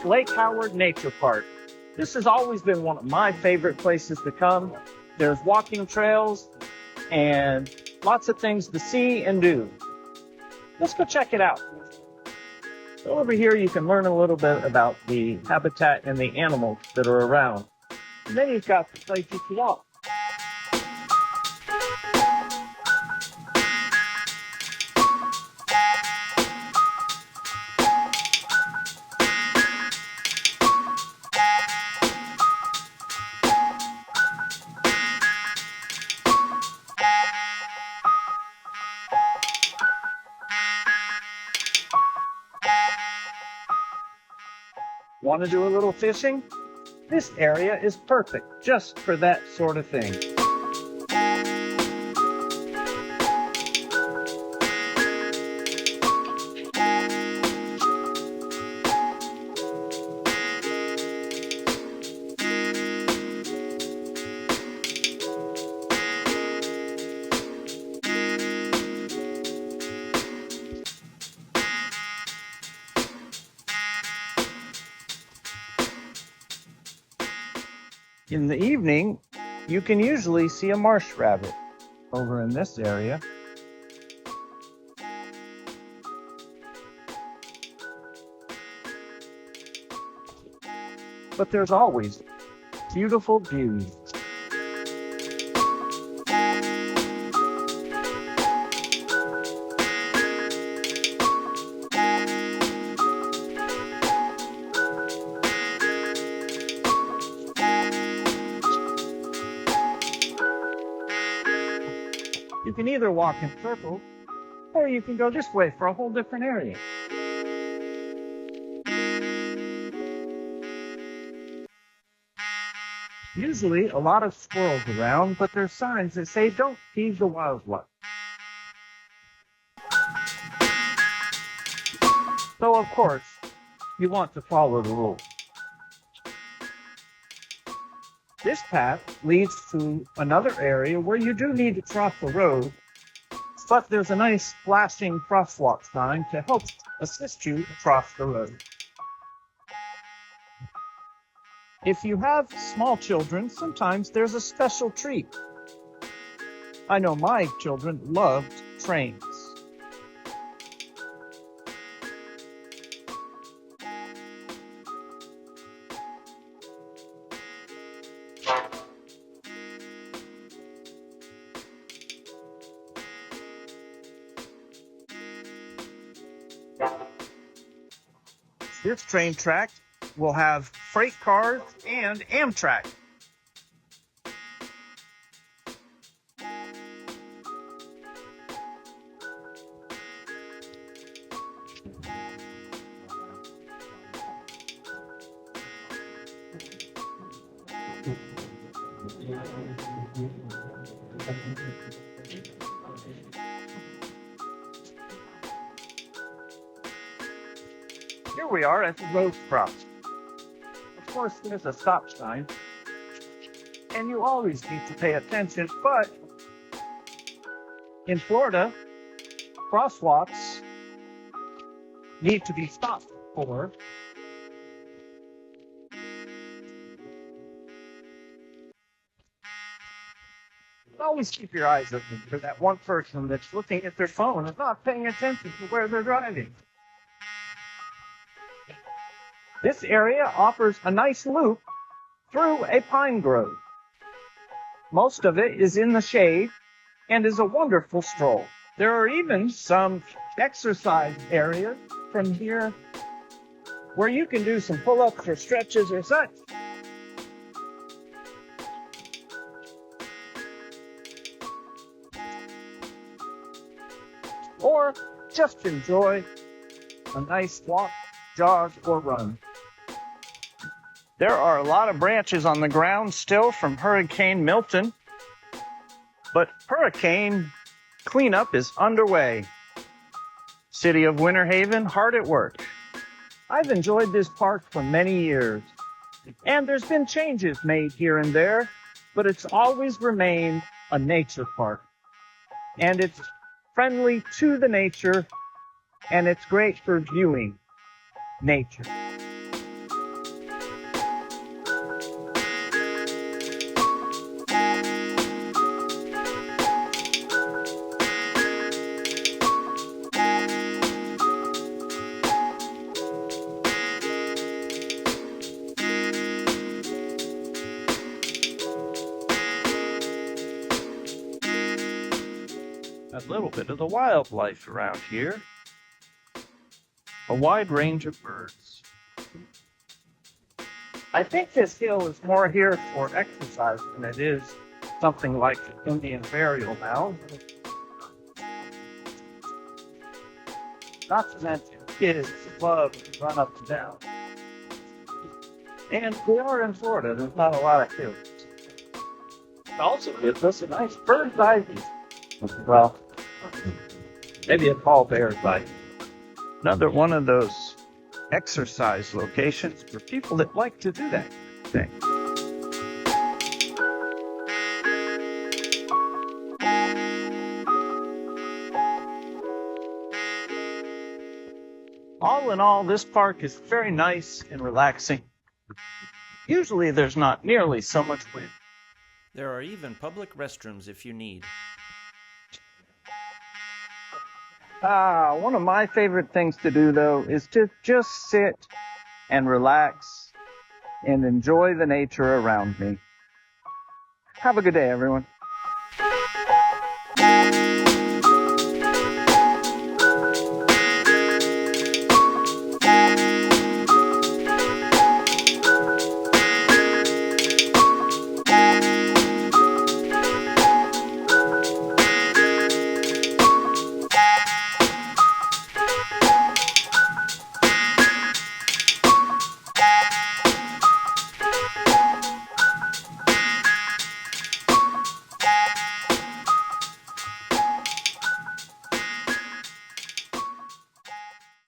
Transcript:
is Lake Howard Nature Park. This has always been one of my favorite places to come. There's walking trails and lots of things to see and do. Let's go check it out. So over here you can learn a little bit about the habitat and the animals that are around. And then you've got the place you can walk. Want to do a little fishing? This area is perfect just for that sort of thing. In the evening, you can usually see a marsh rabbit over in this area. But there's always beautiful views. You can either walk in circles, or you can go this way for a whole different area. Usually a lot of squirrels around, but there's signs that say don't feed the wildlife. So of course, you want to follow the rules. This path leads to another area where you do need to cross the road, but there's a nice flashing crosswalk sign to help assist you across the road. If you have small children, sometimes there's a special treat. I know my children loved trains. This train track will have freight cars and Amtrak. Here we are at the road cross. Of course, there's a stop sign, and you always need to pay attention, but in Florida, crosswalks need to be stopped for. Always keep your eyes open for that one person that's looking at their phone and not paying attention to where they're driving. This area offers a nice loop through a pine grove. Most of it is in the shade and is a wonderful stroll. There are even some exercise areas from here where you can do some pull-ups or stretches or such. Or just enjoy a nice walk, jog, or run. There are a lot of branches on the ground still from Hurricane Milton, but hurricane cleanup is underway. City of Winter Haven, hard at work. I've enjoyed this park for many years, and there's been changes made here and there, but it's always remained a nature park. And it's friendly to the nature, and it's great for viewing nature. a little bit of the wildlife around here. A wide range of birds. I think this hill is more here for exercise than it is something like the Indian burial mound. Not to mention, kids love to run up and down. And we are in Florida, there's not a lot of hills. It also gives us a nice bird's eye view. Well, maybe a tall bear's eye. Another one of those exercise locations for people that like to do that thing. All in all, this park is very nice and relaxing. Usually there's not nearly so much wind. There are even public restrooms if you need. One of my favorite things to do, though, is to just sit and relax and enjoy the nature around me. Have a good day, everyone.